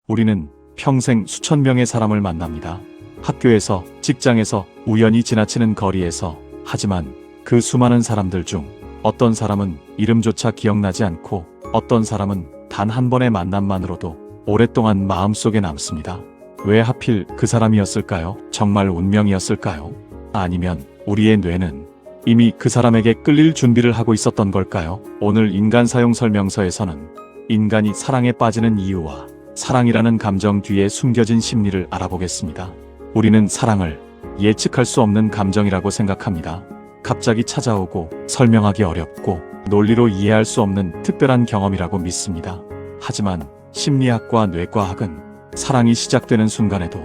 우리는 평생 수천 명의 사람을 만납니다. 학교에서, 직장에서, 우연히 지나치는 거리에서. 하지만 그 수많은 사람들 중 어떤 사람은 이름조차 기억나지 않고 어떤 사람은 단 한 번의 만남만으로도 오랫동안 마음속에 남습니다. 왜 하필 그 사람이었을까요? 정말 운명이었을까요? 아니면 우리의 뇌는 이미 그 사람에게 끌릴 준비를 하고 있었던 걸까요? 오늘 인간 사용 설명서에서는 인간이 사랑에 빠지는 이유와 사랑이라는 감정 뒤에 숨겨진 심리를 알아보겠습니다. 우리는 사랑을 예측할 수 없는 감정이라고 생각합니다. 갑자기 찾아오고 설명하기 어렵고 논리로 이해할 수 없는 특별한 경험이라고 믿습니다. 하지만 심리학과 뇌과학은 사랑이 시작되는 순간에도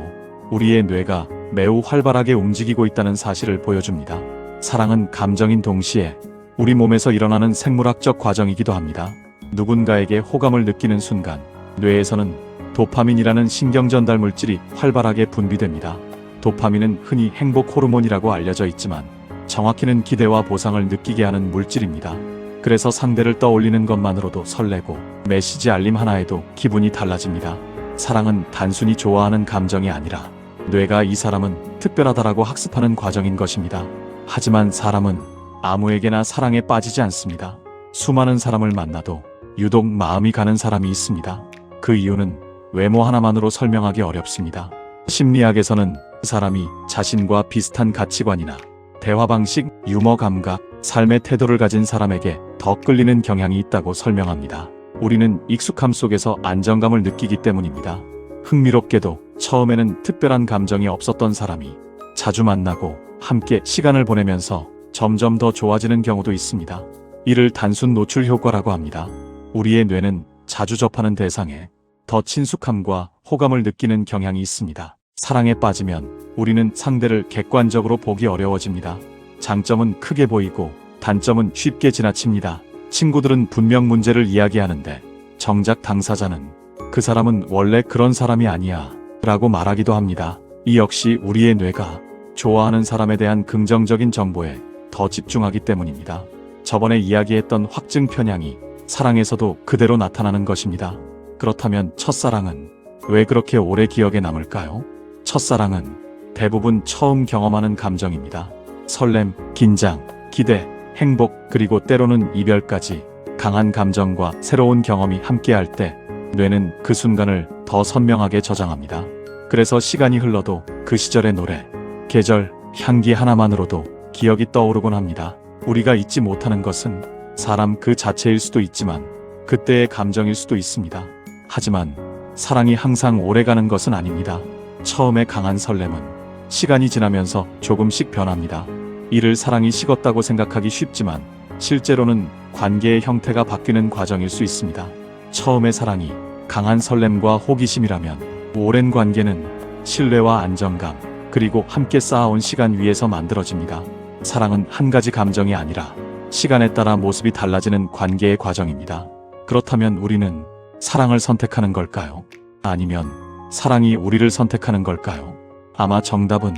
우리의 뇌가 매우 활발하게 움직이고 있다는 사실을 보여줍니다. 사랑은 감정인 동시에 우리 몸에서 일어나는 생물학적 과정이기도 합니다. 누군가에게 호감을 느끼는 순간 뇌에서는 도파민이라는 신경전달 물질이 활발하게 분비됩니다. 도파민은 흔히 행복 호르몬이라고 알려져 있지만 정확히는 기대와 보상을 느끼게 하는 물질입니다. 그래서 상대를 떠올리는 것만으로도 설레고 메시지 알림 하나에도 기분이 달라집니다. 사랑은 단순히 좋아하는 감정이 아니라 뇌가 이 사람은 특별하다라고 학습하는 과정인 것입니다. 하지만 사람은 아무에게나 사랑에 빠지지 않습니다. 수많은 사람을 만나도 유독 마음이 가는 사람이 있습니다. 그 이유는 외모 하나만으로 설명하기 어렵습니다. 심리학에서는 그 사람이 자신과 비슷한 가치관이나 대화 방식, 유머 감각, 삶의 태도를 가진 사람에게 더 끌리는 경향이 있다고 설명합니다. 우리는 익숙함 속에서 안정감을 느끼기 때문입니다. 흥미롭게도 처음에는 특별한 감정이 없었던 사람이 자주 만나고 함께 시간을 보내면서 점점 더 좋아지는 경우도 있습니다. 이를 단순 노출 효과라고 합니다. 우리의 뇌는 자주 접하는 대상에 더 친숙함과 호감을 느끼는 경향이 있습니다. 사랑에 빠지면 우리는 상대를 객관적으로 보기 어려워집니다. 장점은 크게 보이고 단점은 쉽게 지나칩니다. 친구들은 분명 문제를 이야기하는데 정작 당사자는 그 사람은 원래 그런 사람이 아니야 라고 말하기도 합니다. 이 역시 우리의 뇌가 좋아하는 사람에 대한 긍정적인 정보에 더 집중하기 때문입니다. 저번에 이야기했던 확증 편향이 사랑에서도 그대로 나타나는 것입니다. 그렇다면 첫사랑은 왜 그렇게 오래 기억에 남을까요? 첫사랑은 대부분 처음 경험하는 감정입니다. 설렘, 긴장, 기대, 행복, 그리고 때로는 이별까지 강한 감정과 새로운 경험이 함께할 때 뇌는 그 순간을 더 선명하게 저장합니다. 그래서 시간이 흘러도 그 시절의 노래, 계절, 향기 하나만으로도 기억이 떠오르곤 합니다. 우리가 잊지 못하는 것은 사람 그 자체일 수도 있지만 그때의 감정일 수도 있습니다. 하지만 사랑이 항상 오래가는 것은 아닙니다. 처음에 강한 설렘은 시간이 지나면서 조금씩 변합니다. 이를 사랑이 식었다고 생각하기 쉽지만 실제로는 관계의 형태가 바뀌는 과정일 수 있습니다. 처음의 사랑이 강한 설렘과 호기심이라면 오랜 관계는 신뢰와 안정감 그리고 함께 쌓아온 시간 위에서 만들어집니다. 사랑은 한 가지 감정이 아니라 시간에 따라 모습이 달라지는 관계의 과정입니다. 그렇다면 우리는 사랑을 선택하는 걸까요? 아니면 사랑이 우리를 선택하는 걸까요? 아마 정답은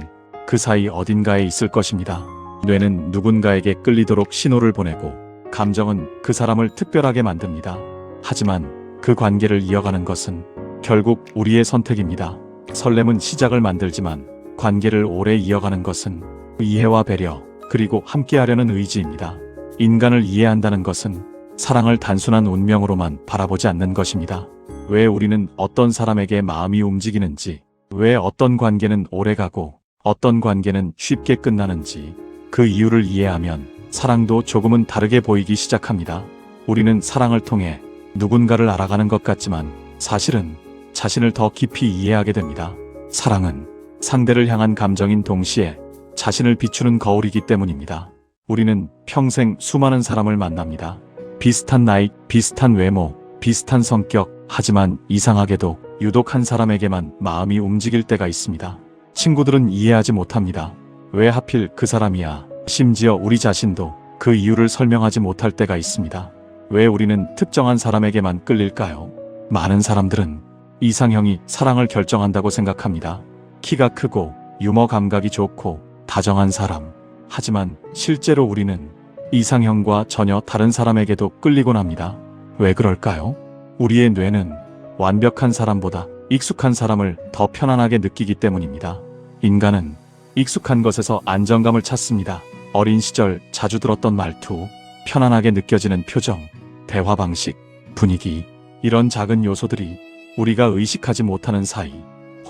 그 사이 어딘가에 있을 것입니다. 뇌는 누군가에게 끌리도록 신호를 보내고 감정은 그 사람을 특별하게 만듭니다. 하지만 그 관계를 이어가는 것은 결국 우리의 선택입니다. 설렘은 시작을 만들지만 관계를 오래 이어가는 것은 이해와 배려 그리고 함께하려는 의지입니다. 인간을 이해한다는 것은 사랑을 단순한 운명으로만 바라보지 않는 것입니다. 왜 우리는 어떤 사람에게 마음이 움직이는지, 왜 어떤 관계는 오래가고 어떤 관계는 쉽게 끝나는지 그 이유를 이해하면 사랑도 조금은 다르게 보이기 시작합니다. 우리는 사랑을 통해 누군가를 알아가는 것 같지만 사실은 자신을 더 깊이 이해하게 됩니다. 사랑은 상대를 향한 감정인 동시에 자신을 비추는 거울이기 때문입니다. 우리는 평생 수많은 사람을 만납니다. 비슷한 나이, 비슷한 외모, 비슷한 성격, 하지만 이상하게도 유독 한 사람에게만 마음이 움직일 때가 있습니다. 친구들은 이해하지 못합니다. 왜 하필 그 사람이야? 심지어 우리 자신도 그 이유를 설명하지 못할 때가 있습니다. 왜 우리는 특정한 사람에게만 끌릴까요? 많은 사람들은 이상형이 사랑을 결정한다고 생각합니다. 키가 크고 유머 감각이 좋고 다정한 사람. 하지만 실제로 우리는 이상형과 전혀 다른 사람에게도 끌리곤 합니다. 왜 그럴까요? 우리의 뇌는 완벽한 사람보다 익숙한 사람을 더 편안하게 느끼기 때문입니다. 인간은 익숙한 것에서 안정감을 찾습니다. 어린 시절 자주 들었던 말투, 편안하게 느껴지는 표정, 대화 방식, 분위기, 이런 작은 요소들이 우리가 의식하지 못하는 사이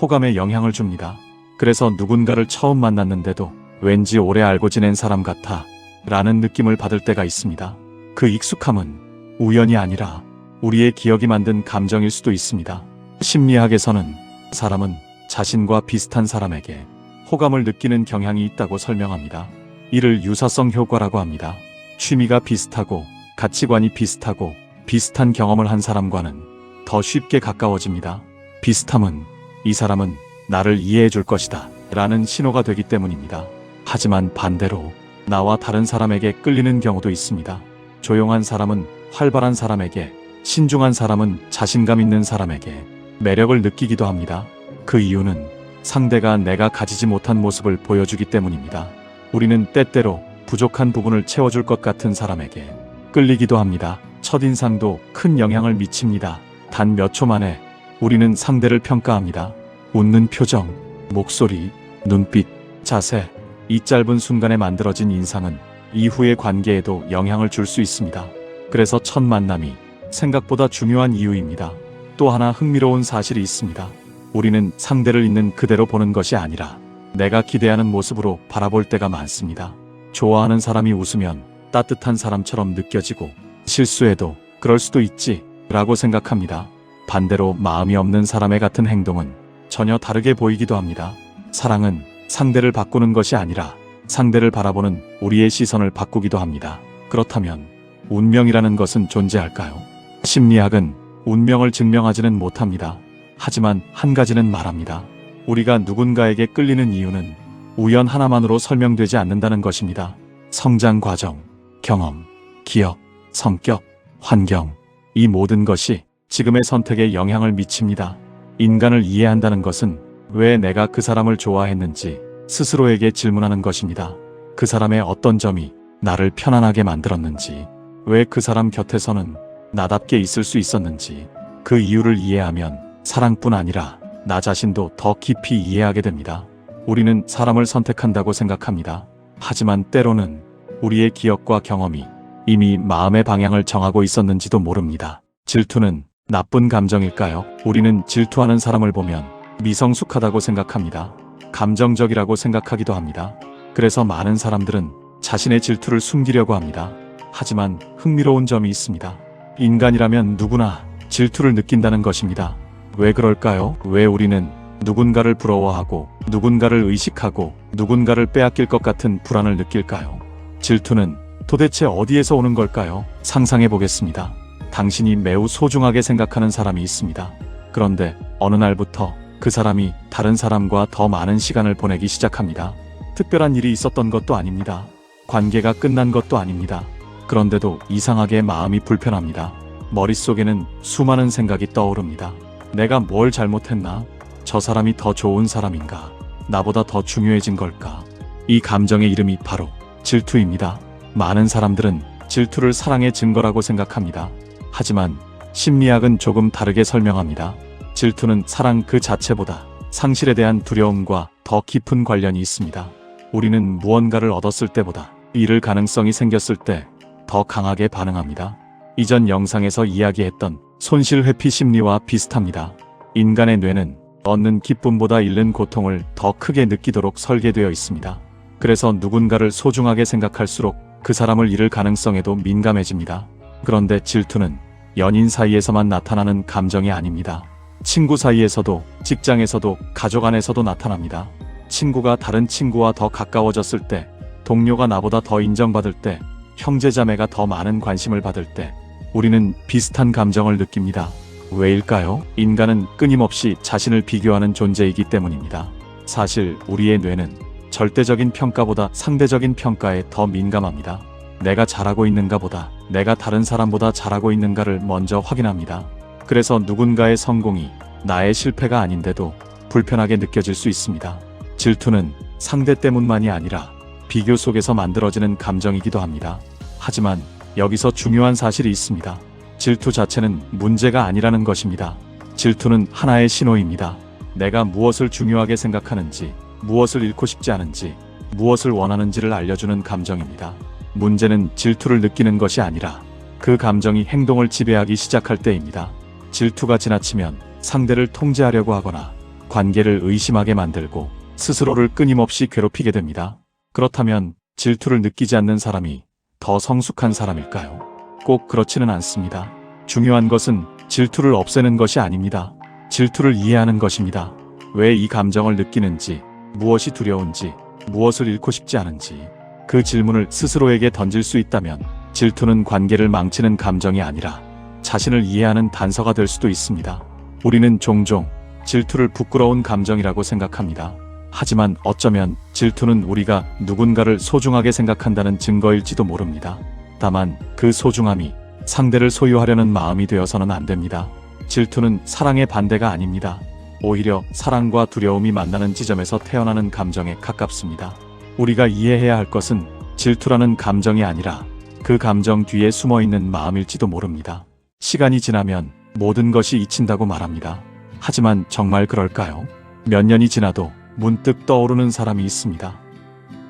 호감에 영향을 줍니다. 그래서 누군가를 처음 만났는데도 왠지 오래 알고 지낸 사람 같아 라는 느낌을 받을 때가 있습니다. 그 익숙함은 우연이 아니라 우리의 기억이 만든 감정일 수도 있습니다. 심리학에서는 사람은 자신과 비슷한 사람에게 호감을 느끼는 경향이 있다고 설명합니다. 이를 유사성 효과라고 합니다. 취미가 비슷하고 가치관이 비슷하고 비슷한 경험을 한 사람과는 더 쉽게 가까워집니다. 비슷함은 이 사람은 나를 이해해 줄 것이다 라는 신호가 되기 때문입니다. 하지만 반대로 나와 다른 사람에게 끌리는 경우도 있습니다. 조용한 사람은 활발한 사람에게, 신중한 사람은 자신감 있는 사람에게 매력을 느끼기도 합니다. 그 이유는 상대가 내가 가지지 못한 모습을 보여주기 때문입니다. 우리는 때때로 부족한 부분을 채워줄 것 같은 사람에게 끌리기도 합니다. 첫인상도 큰 영향을 미칩니다. 단 몇 초 만에 우리는 상대를 평가합니다. 웃는 표정, 목소리, 눈빛, 자세, 이 짧은 순간에 만들어진 인상은 이후의 관계에도 영향을 줄 수 있습니다. 그래서 첫 만남이 생각보다 중요한 이유입니다. 또 하나 흥미로운 사실이 있습니다. 우리는 상대를 있는 그대로 보는 것이 아니라 내가 기대하는 모습으로 바라볼 때가 많습니다. 좋아하는 사람이 웃으면 따뜻한 사람처럼 느껴지고 실수해도 그럴 수도 있지 라고 생각합니다. 반대로 마음이 없는 사람의 같은 행동은 전혀 다르게 보이기도 합니다. 사랑은 상대를 바꾸는 것이 아니라 상대를 바라보는 우리의 시선을 바꾸기도 합니다. 그렇다면 운명이라는 것은 존재할까요? 심리학은 운명을 증명하지는 못합니다. 하지만 한 가지는 말합니다. 우리가 누군가에게 끌리는 이유는 우연 하나만으로 설명되지 않는다는 것입니다. 성장 과정, 경험, 기억, 성격, 환경, 이 모든 것이 지금의 선택에 영향을 미칩니다. 인간을 이해한다는 것은 왜 내가 그 사람을 좋아했는지 스스로에게 질문하는 것입니다. 그 사람의 어떤 점이 나를 편안하게 만들었는지, 왜 그 사람 곁에서는 나답게 있을 수 있었는지, 그 이유를 이해하면 사랑뿐 아니라 나 자신도 더 깊이 이해하게 됩니다. 우리는 사람을 선택한다고 생각합니다. 하지만 때로는 우리의 기억과 경험이 이미 마음의 방향을 정하고 있었는지도 모릅니다. 질투는 나쁜 감정일까요? 우리는 질투하는 사람을 보면 미성숙하다고 생각합니다. 감정적이라고 생각하기도 합니다. 그래서 많은 사람들은 자신의 질투를 숨기려고 합니다. 하지만 흥미로운 점이 있습니다. 인간이라면 누구나 질투를 느낀다는 것입니다. 왜 그럴까요? 왜 우리는 누군가를 부러워하고 누군가를 의식하고 누군가를 빼앗길 것 같은 불안을 느낄까요? 질투는 도대체 어디에서 오는 걸까요? 상상해 보겠습니다. 당신이 매우 소중하게 생각하는 사람이 있습니다. 그런데 어느 날부터 그 사람이 다른 사람과 더 많은 시간을 보내기 시작합니다. 특별한 일이 있었던 것도 아닙니다. 관계가 끝난 것도 아닙니다. 그런데도 이상하게 마음이 불편합니다. 머릿속에는 수많은 생각이 떠오릅니다. 내가 뭘 잘못했나? 저 사람이 더 좋은 사람인가? 나보다 더 중요해진 걸까? 이 감정의 이름이 바로 질투입니다. 많은 사람들은 질투를 사랑의 증거라고 생각합니다. 하지만 심리학은 조금 다르게 설명합니다. 질투는 사랑 그 자체보다 상실에 대한 두려움과 더 깊은 관련이 있습니다. 우리는 무언가를 얻었을 때보다 잃을 가능성이 생겼을 때 더 강하게 반응합니다. 이전 영상에서 이야기했던 손실 회피 심리와 비슷합니다. 인간의 뇌는 얻는 기쁨보다 잃는 고통을 더 크게 느끼도록 설계되어 있습니다. 그래서 누군가를 소중하게 생각할수록 그 사람을 잃을 가능성에도 민감해집니다. 그런데 질투는 연인 사이에서만 나타나는 감정이 아닙니다. 친구 사이에서도, 직장에서도, 가족 안에서도 나타납니다. 친구가 다른 친구와 더 가까워졌을 때, 동료가 나보다 더 인정받을 때, 형제자매가 더 많은 관심을 받을 때 우리는 비슷한 감정을 느낍니다. 왜일까요? 인간은 끊임없이 자신을 비교하는 존재이기 때문입니다. 사실 우리의 뇌는 절대적인 평가보다 상대적인 평가에 더 민감합니다. 내가 잘하고 있는가 보다 내가 다른 사람보다 잘하고 있는가를 먼저 확인합니다. 그래서 누군가의 성공이 나의 실패가 아닌데도 불편하게 느껴질 수 있습니다. 질투는 상대 때문만이 아니라 비교 속에서 만들어지는 감정이기도 합니다. 하지만 여기서 중요한 사실이 있습니다. 질투 자체는 문제가 아니라는 것입니다. 질투는 하나의 신호입니다. 내가 무엇을 중요하게 생각하는지, 무엇을 잃고 싶지 않은지, 무엇을 원하는지를 알려주는 감정입니다. 문제는 질투를 느끼는 것이 아니라 그 감정이 행동을 지배하기 시작할 때입니다. 질투가 지나치면 상대를 통제하려고 하거나 관계를 의심하게 만들고 스스로를 끊임없이 괴롭히게 됩니다. 그렇다면 질투를 느끼지 않는 사람이 더 성숙한 사람일까요? 꼭 그렇지는 않습니다. 중요한 것은 질투를 없애는 것이 아닙니다. 질투를 이해하는 것입니다. 왜 이 감정을 느끼는지, 무엇이 두려운지, 무엇을 잃고 싶지 않은지 그 질문을 스스로에게 던질 수 있다면 질투는 관계를 망치는 감정이 아니라 자신을 이해하는 단서가 될 수도 있습니다. 우리는 종종 질투를 부끄러운 감정이라고 생각합니다. 하지만 어쩌면 질투는 우리가 누군가를 소중하게 생각한다는 증거일지도 모릅니다. 다만 그 소중함이 상대를 소유하려는 마음이 되어서는 안 됩니다. 질투는 사랑의 반대가 아닙니다. 오히려 사랑과 두려움이 만나는 지점에서 태어나는 감정에 가깝습니다. 우리가 이해해야 할 것은 질투라는 감정이 아니라 그 감정 뒤에 숨어있는 마음일지도 모릅니다. 시간이 지나면 모든 것이 잊힌다고 말합니다. 하지만 정말 그럴까요? 몇 년이 지나도 문득 떠오르는 사람이 있습니다.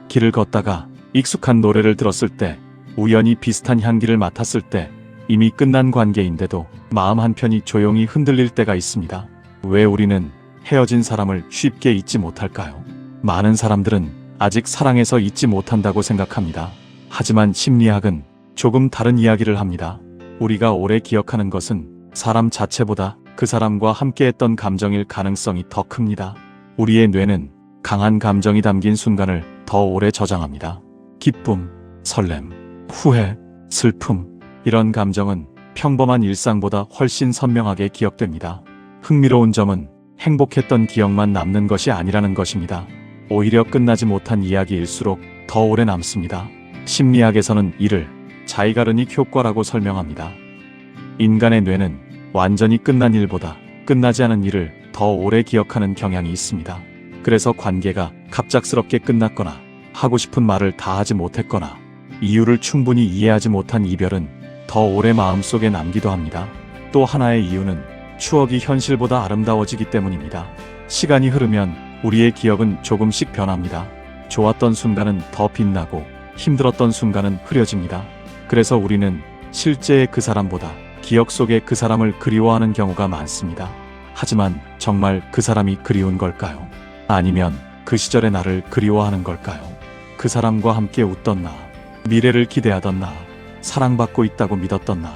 길을 걷다가 익숙한 노래를 들었을 때, 우연히 비슷한 향기를 맡았을 때, 이미 끝난 관계인데도 마음 한편이 조용히 흔들릴 때가 있습니다. 왜 우리는 헤어진 사람을 쉽게 잊지 못할까요? 많은 사람들은 아직 사랑해서 잊지 못한다고 생각합니다. 하지만 심리학은 조금 다른 이야기를 합니다. 우리가 오래 기억하는 것은 사람 자체보다 그 사람과 함께했던 감정일 가능성이 더 큽니다. 우리의 뇌는 강한 감정이 담긴 순간을 더 오래 저장합니다. 기쁨, 설렘, 후회, 슬픔, 이런 감정은 평범한 일상보다 훨씬 선명하게 기억됩니다. 흥미로운 점은 행복했던 기억만 남는 것이 아니라는 것입니다. 오히려 끝나지 못한 이야기일수록 더 오래 남습니다. 심리학에서는 이를 자이가르닉 효과라고 설명합니다. 인간의 뇌는 완전히 끝난 일보다 끝나지 않은 일을 더 오래 기억하는 경향이 있습니다. 그래서 관계가 갑작스럽게 끝났거나 하고 싶은 말을 다 하지 못했거나 이유를 충분히 이해하지 못한 이별은 더 오래 마음속에 남기도 합니다. 또 하나의 이유는 추억이 현실보다 아름다워지기 때문입니다. 시간이 흐르면 우리의 기억은 조금씩 변합니다. 좋았던 순간은 더 빛나고 힘들었던 순간은 흐려집니다. 그래서 우리는 실제의 그 사람보다 기억 속의 그 사람을 그리워하는 경우가 많습니다. 하지만 정말 그 사람이 그리운 걸까요? 아니면 그 시절의 나를 그리워하는 걸까요? 그 사람과 함께 웃던 나, 미래를 기대하던 나, 사랑받고 있다고 믿었던 나.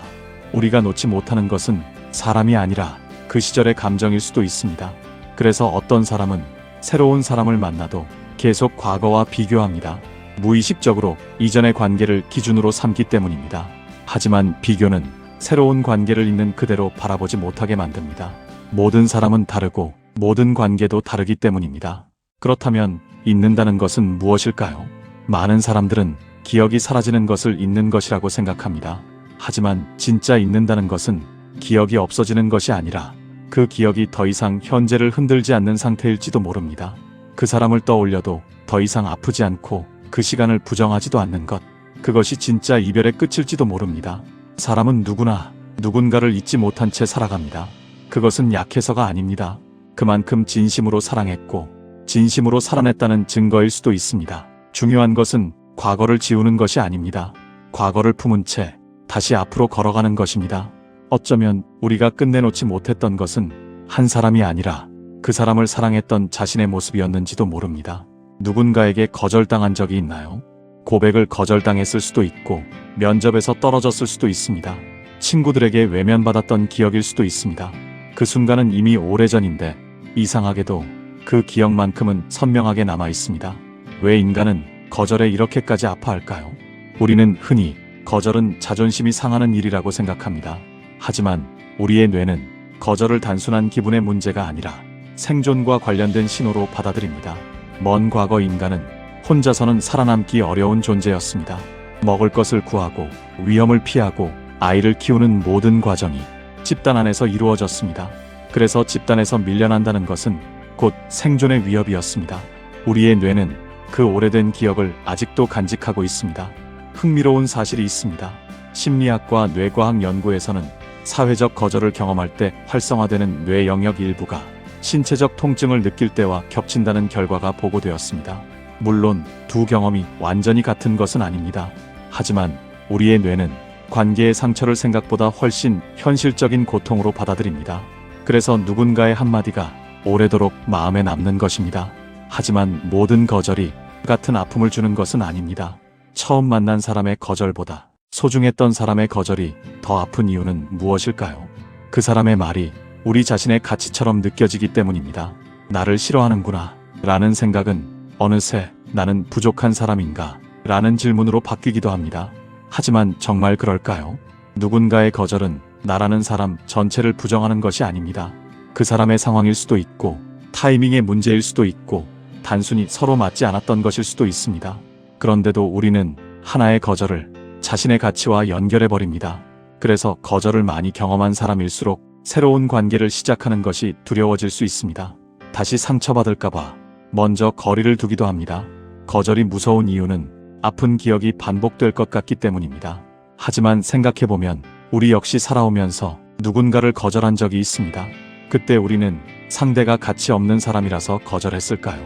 우리가 놓지 못하는 것은 사람이 아니라 그 시절의 감정일 수도 있습니다. 그래서 어떤 사람은 새로운 사람을 만나도 계속 과거와 비교합니다. 무의식적으로 이전의 관계를 기준으로 삼기 때문입니다. 하지만 비교는 새로운 관계를 있는 그대로 바라보지 못하게 만듭니다. 모든 사람은 다르고 모든 관계도 다르기 때문입니다. 그렇다면 잊는다는 것은 무엇일까요? 많은 사람들은 기억이 사라지는 것을 잊는 것이라고 생각합니다. 하지만 진짜 잊는다는 것은 기억이 없어지는 것이 아니라 그 기억이 더 이상 현재를 흔들지 않는 상태일지도 모릅니다. 그 사람을 떠올려도 더 이상 아프지 않고 그 시간을 부정하지도 않는 것, 그것이 진짜 이별의 끝일지도 모릅니다. 사람은 누구나 누군가를 잊지 못한 채 살아갑니다. 그것은 약해서가 아닙니다. 그만큼 진심으로 사랑했고 진심으로 살아냈다는 증거일 수도 있습니다. 중요한 것은 과거를 지우는 것이 아닙니다. 과거를 품은 채 다시 앞으로 걸어가는 것입니다. 어쩌면 우리가 끝내놓지 못했던 것은 한 사람이 아니라 그 사람을 사랑했던 자신의 모습이었는지도 모릅니다. 누군가에게 거절당한 적이 있나요? 고백을 거절당했을 수도 있고 면접에서 떨어졌을 수도 있습니다. 친구들에게 외면받았던 기억일 수도 있습니다. 그 순간은 이미 오래전인데 이상하게도 그 기억만큼은 선명하게 남아 있습니다. 왜 인간은 거절에 이렇게까지 아파할까요? 우리는 흔히 거절은 자존심이 상하는 일이라고 생각합니다. 하지만 우리의 뇌는 거절을 단순한 기분의 문제가 아니라 생존과 관련된 신호로 받아들입니다. 먼 과거 인간은 혼자서는 살아남기 어려운 존재였습니다. 먹을 것을 구하고 위험을 피하고 아이를 키우는 모든 과정이 집단 안에서 이루어졌습니다. 그래서 집단에서 밀려난다는 것은 곧 생존의 위협이었습니다. 우리의 뇌는 그 오래된 기억을 아직도 간직하고 있습니다. 흥미로운 사실이 있습니다. 심리학과 뇌과학 연구에서는 사회적 거절을 경험할 때 활성화되는 뇌 영역 일부가 신체적 통증을 느낄 때와 겹친다는 결과가 보고되었습니다. 물론 두 경험이 완전히 같은 것은 아닙니다. 하지만 우리의 뇌는 관계의 상처를 생각보다 훨씬 현실적인 고통으로 받아들입니다. 그래서 누군가의 한마디가 오래도록 마음에 남는 것입니다. 하지만 모든 거절이 같은 아픔을 주는 것은 아닙니다. 처음 만난 사람의 거절보다 소중했던 사람의 거절이 더 아픈 이유는 무엇일까요? 그 사람의 말이 우리 자신의 가치처럼 느껴지기 때문입니다. 나를 싫어하는구나 라는 생각은 어느새 나는 부족한 사람인가 라는 질문으로 바뀌기도 합니다. 하지만 정말 그럴까요? 누군가의 거절은 나라는 사람 전체를 부정하는 것이 아닙니다. 그 사람의 상황일 수도 있고 타이밍의 문제일 수도 있고 단순히 서로 맞지 않았던 것일 수도 있습니다. 그런데도 우리는 하나의 거절을 자신의 가치와 연결해버립니다. 그래서 거절을 많이 경험한 사람일수록 새로운 관계를 시작하는 것이 두려워질 수 있습니다. 다시 상처받을까봐 먼저 거리를 두기도 합니다. 거절이 무서운 이유는 아픈 기억이 반복될 것 같기 때문입니다. 하지만 생각해보면 우리 역시 살아오면서 누군가를 거절한 적이 있습니다. 그때 우리는 상대가 가치 없는 사람이라서 거절했을까요?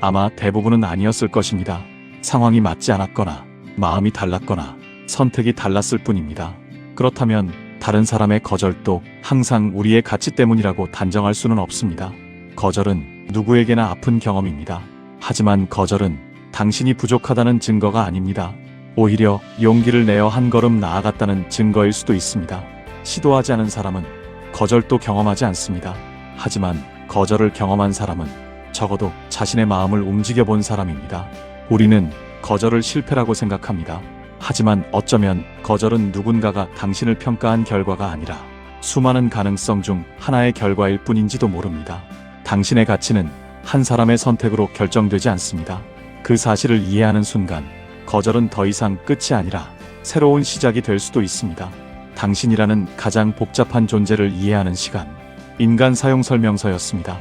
아마 대부분은 아니었을 것입니다. 상황이 맞지 않았거나 마음이 달랐거나 선택이 달랐을 뿐입니다. 그렇다면 다른 사람의 거절도 항상 우리의 가치 때문이라고 단정할 수는 없습니다. 거절은 누구에게나 아픈 경험입니다. 하지만 거절은 당신이 부족하다는 증거가 아닙니다. 오히려 용기를 내어 한 걸음 나아갔다는 증거일 수도 있습니다. 시도하지 않은 사람은 거절도 경험하지 않습니다. 하지만 거절을 경험한 사람은 적어도 자신의 마음을 움직여본 사람입니다. 우리는 거절을 실패라고 생각합니다. 하지만 어쩌면 거절은 누군가가 당신을 평가한 결과가 아니라 수많은 가능성 중 하나의 결과일 뿐인지도 모릅니다. 당신의 가치는 한 사람의 선택으로 결정되지 않습니다. 그 사실을 이해하는 순간 거절은 더 이상 끝이 아니라 새로운 시작이 될 수도 있습니다. 당신이라는 가장 복잡한 존재를 이해하는 시간, 인간 사용 설명서였습니다.